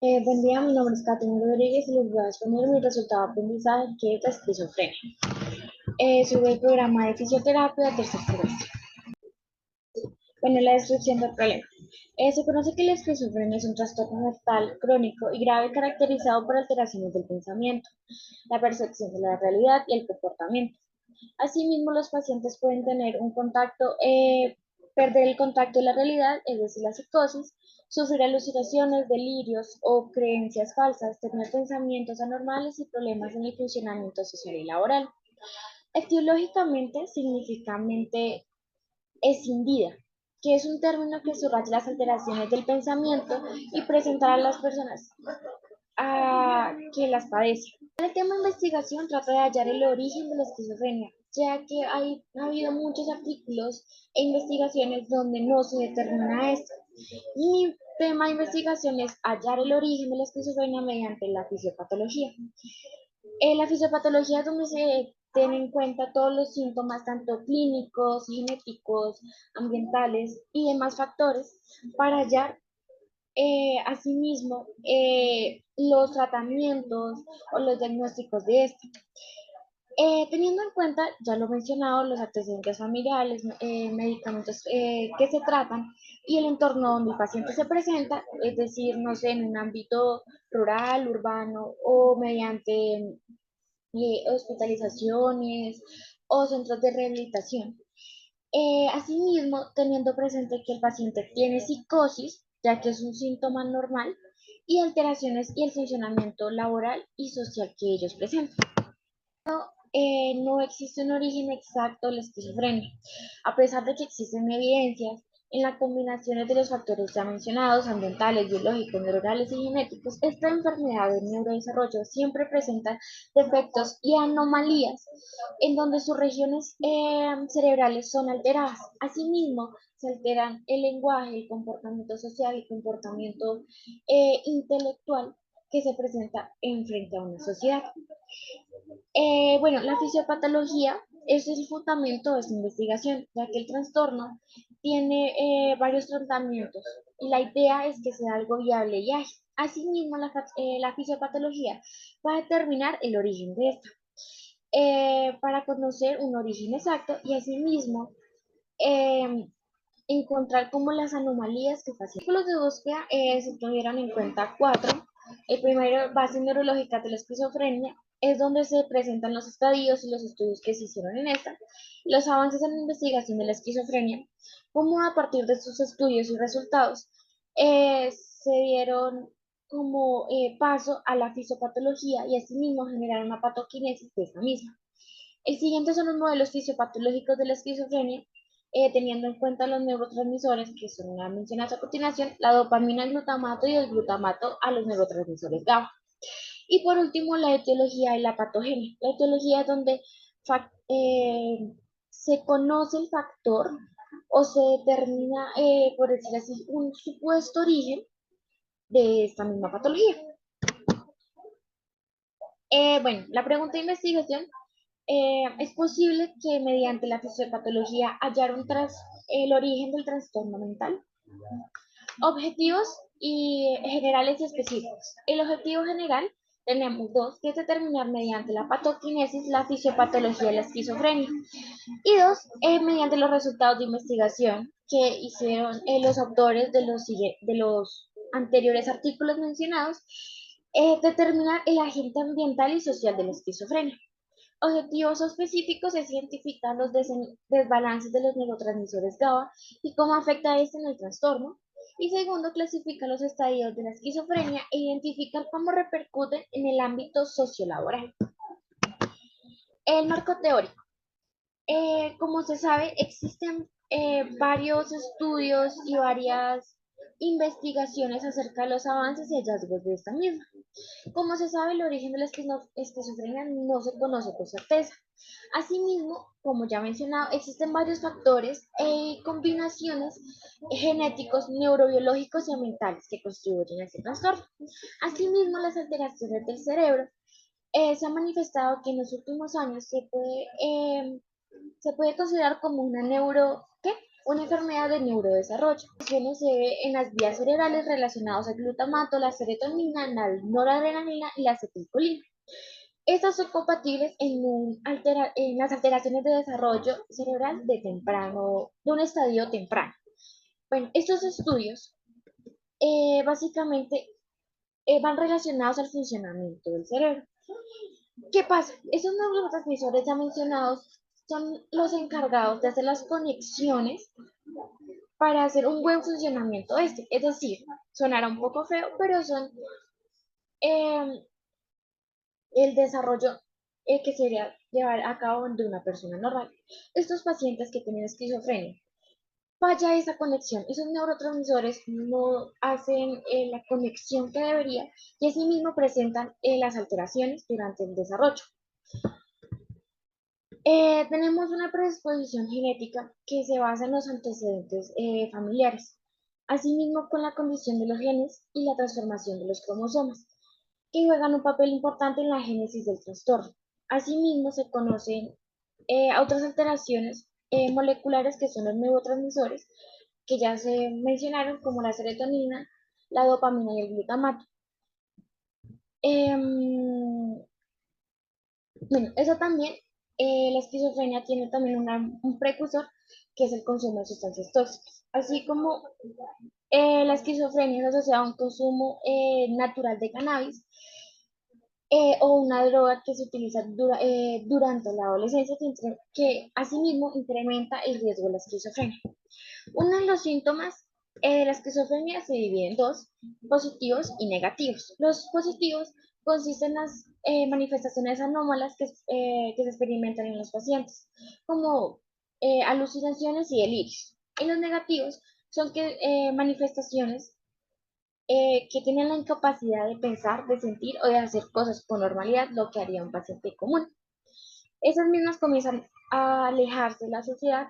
Buen día, mi nombre es Caterina Rodríguez y les voy a exponer mi resultado de aprendizaje que es la esquizofrenia. Sobre el programa de fisioterapia de tercer semestre. Bueno, la descripción del problema. Se conoce que la esquizofrenia es un trastorno mental crónico y grave caracterizado por alteraciones del pensamiento, la percepción de la realidad y el comportamiento. Asimismo, los pacientes pueden tener perder el contacto de la realidad, es decir, la psicosis, sufrir alucinaciones, delirios o creencias falsas, tener pensamientos anormales y problemas en el funcionamiento social y laboral. Etiológicamente, significa mente escindida, que es un término que subraya las alteraciones del pensamiento y presentar a las personas que las padecen. El tema de investigación trata de hallar el origen de la esquizofrenia, ya que ha habido muchos artículos e investigaciones donde no se determina esto. Mi tema de investigación es hallar el origen de la esquizofrenia mediante la fisiopatología. En la fisiopatología es donde se tienen en cuenta todos los síntomas, tanto clínicos, genéticos, ambientales y demás factores, para hallar asimismo los tratamientos o los diagnósticos de esto. Teniendo en cuenta, ya lo he mencionado, los antecedentes familiares, medicamentos que se tratan y el entorno donde el paciente se presenta, es decir, no sé, en un ámbito rural, urbano o mediante hospitalizaciones o centros de rehabilitación. Asimismo, teniendo presente que el paciente tiene psicosis, ya que es un síntoma normal, y alteraciones y el funcionamiento laboral y social que ellos presentan. No existe un origen exacto de la esquizofrenia, a pesar de que existen evidencias en las combinaciones de los factores ya mencionados, ambientales, biológicos, neuronales y genéticos. Esta enfermedad del neurodesarrollo siempre presenta defectos y anomalías en donde sus regiones cerebrales son alteradas. Asimismo, se alteran el lenguaje, el comportamiento social, el comportamiento intelectual que se presenta en frente a una sociedad. Bueno, la fisiopatología es el fundamento de esta investigación, ya que el trastorno tiene varios tratamientos y la idea es que sea algo viable y ágil. Asimismo, la fisiopatología va a determinar el origen de esta, para conocer un origen exacto y asimismo eh, encontrar como las anomalías que pasan. Los de búsqueda se tuvieron en cuenta cuatro. El primero, base neurológica de la esquizofrenia, es donde se presentan los estadios y los estudios que se hicieron en esta, los avances en la investigación de la esquizofrenia, como a partir de sus estudios y resultados se dieron como paso a la fisiopatología y asimismo generar una patoquinesis de esta misma. El siguiente son los modelos fisiopatológicos de la esquizofrenia, teniendo en cuenta los neurotransmisores que son las mencionadas a continuación, la dopamina, el glutamato y el glutamato a los neurotransmisores GABA. Y por último, la etiología y la patogenia. La etiología es donde se conoce el factor o se determina, por decir así, un supuesto origen de esta misma patología. Bueno, la pregunta de investigación, es posible que mediante la fisiopatología hallar el origen del trastorno mental. Objetivos generales y específicos. El objetivo general tenemos dos, que es determinar mediante la patoquinesis la fisiopatología de la esquizofrenia. Y dos, mediante los resultados de investigación que hicieron los autores de los anteriores artículos mencionados, determinar el agente ambiental y social de la esquizofrenia. Objetivos específicos es identificar los desbalances de los neurotransmisores GABA y cómo afecta esto en el trastorno. Y segundo, clasificar los estadios de la esquizofrenia e identificar cómo repercuten en el ámbito sociolaboral. El marco teórico. Como se sabe, existen varios estudios y varias investigaciones acerca de los avances y hallazgos de esta misma. Como se sabe, el origen de la esquizofrenia no se conoce con certeza. Asimismo, como ya he mencionado, existen varios factores e combinaciones genéticos, neurobiológicos y ambientales que contribuyen a este trastorno. Asimismo, las alteraciones del cerebro se ha manifestado que en los últimos años se puede considerar como una una enfermedad del neurodesarrollo. La se ve en las vías cerebrales relacionadas al glutamato, la serotonina, la noradrenalina y la acetilcolina. Estas son compatibles en las alteraciones de desarrollo cerebral de un estadio temprano. Bueno, estos estudios básicamente van relacionados al funcionamiento del cerebro. ¿Qué pasa? Esos neurotransmisores ya mencionados son los encargados de hacer las conexiones para hacer un buen funcionamiento Es decir, sonará un poco feo, pero son eh, el desarrollo que sería llevar a cabo de una persona normal. Estos pacientes que tienen esquizofrenia, falla esa conexión, esos neurotransmisores no hacen la conexión que debería y asimismo presentan las alteraciones durante el desarrollo. Tenemos una predisposición genética que se basa en los antecedentes familiares, asimismo con la condición de los genes y la transformación de los cromosomas, que juegan un papel importante en la génesis del trastorno. Asimismo, se conocen otras alteraciones moleculares que son los neurotransmisores, que ya se mencionaron, como la serotonina, la dopamina y el glutamato. Bueno, eso también, la esquizofrenia tiene también un precursor, que es el consumo de sustancias tóxicas. Así como la esquizofrenia es asociada a un consumo natural de cannabis, o una droga que se utiliza durante la adolescencia, que asimismo incrementa el riesgo de la esquizofrenia. Uno de los síntomas de la esquizofrenia se divide en dos: positivos y negativos. Los positivos consisten en las manifestaciones anómalas que se experimentan en los pacientes, como alucinaciones y delirios. Y los negativos son manifestaciones que tienen la incapacidad de pensar, de sentir o de hacer cosas con normalidad, lo que haría un paciente común. Esas mismas comienzan a alejarse de la sociedad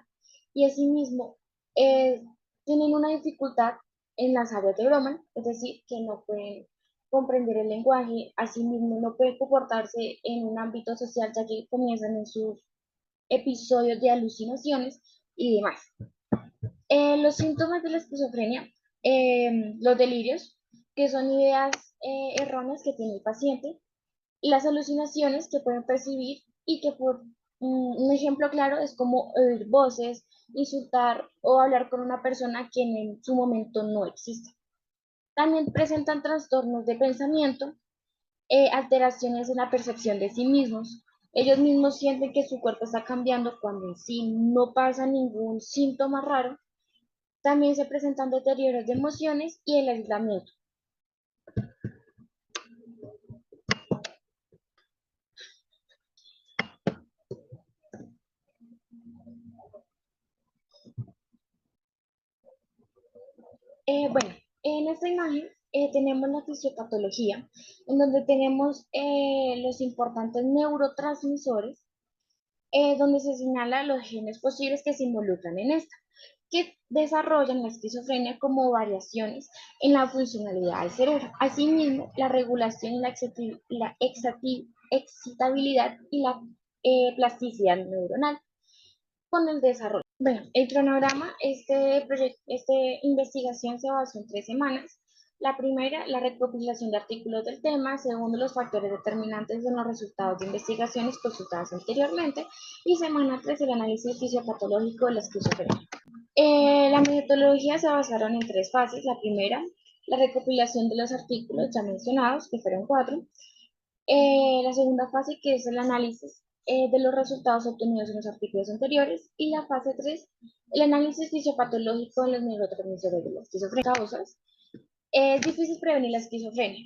y asimismo eh, tienen una dificultad en las áreas de Broman, es decir, que no pueden comprender el lenguaje, asimismo no pueden comportarse en un ámbito social, ya que comienzan en sus episodios de alucinaciones y demás. Los síntomas de la esquizofrenia, los delirios, que son ideas erróneas que tiene el paciente, y las alucinaciones que pueden percibir y que por un ejemplo claro es como oír voces, insultar o hablar con una persona que en su momento no existe. También presentan trastornos de pensamiento, alteraciones en la percepción de sí mismos. Ellos mismos sienten que su cuerpo está cambiando cuando en sí no pasa ningún síntoma raro. También se presentan deterioros de emociones y el aislamiento. Bueno, en esta imagen tenemos la fisiopatología, en donde tenemos los importantes neurotransmisores, donde se señala los genes posibles que se involucran en esta, que desarrollan la esquizofrenia como variaciones en la funcionalidad del cerebro. Asimismo, la regulación, la excitabilidad y la plasticidad neuronal con el desarrollo. Bueno, el cronograma, esta investigación se basó en 3 semanas. La primera, la recopilación de artículos del tema. Segundo, los factores determinantes de los resultados de investigaciones consultadas anteriormente. Y semana 3, el análisis fisiopatológico de la esquizofrenia. La metodología se basaron en 3 fases. La primera, la recopilación de los artículos ya mencionados, que fueron 4. La segunda fase, que es el análisis de los resultados obtenidos en los artículos anteriores. Y la fase 3, el análisis fisiopatológico de los neurotransmisores de la esquizofrenia. Causas. Es difícil prevenir la esquizofrenia.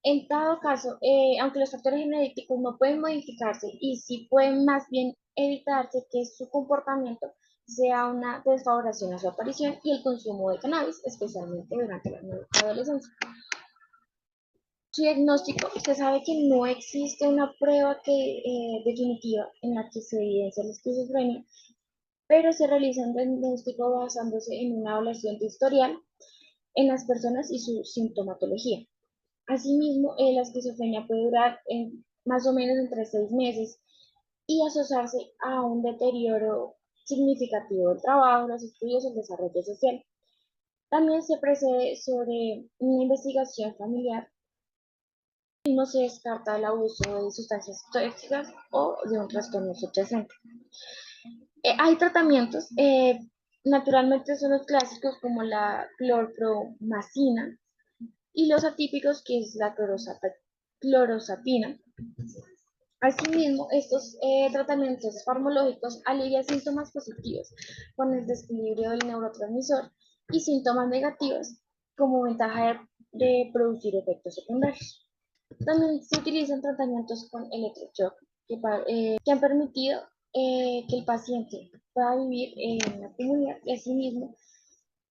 En todo caso, aunque los factores genéticos no pueden modificarse y sí pueden más bien evitarse que su comportamiento sea una desfavoración a su aparición y el consumo de cannabis, especialmente durante la adolescencia. Su diagnóstico: se sabe que no existe una prueba definitiva en la que se evidencia la esquizofrenia, pero se realiza un diagnóstico basándose en una evaluación de historial en las personas y su sintomatología. Asimismo, la esquizofrenia puede durar más o menos entre 6 meses y asociarse a un deterioro significativo del trabajo, los estudios y el desarrollo social. También se precede sobre una investigación familiar y no se descarta el abuso de sustancias tóxicas o de un trastorno subyacente. Hay tratamientos, naturalmente son los clásicos como la clorpromacina y los atípicos que es la clorozapina. Asimismo, estos tratamientos farmacológicos alivian síntomas positivos con el desequilibrio del neurotransmisor y síntomas negativos como ventaja de producir efectos secundarios. También se utilizan tratamientos con electroshock que han permitido que el paciente pueda vivir en la comunidad y asimismo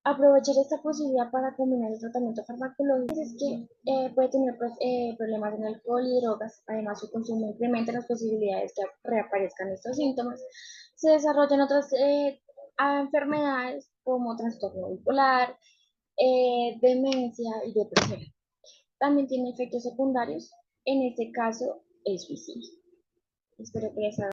aprovechar esta posibilidad para combinar el tratamiento farmacológico es que puede tener problemas en alcohol y drogas. Además, su consumo incrementa las posibilidades de que reaparezcan estos síntomas. Se desarrollan otras enfermedades como trastorno bipolar, demencia y depresión. También tiene efectos secundarios, en este caso el suicidio. Espero que les haya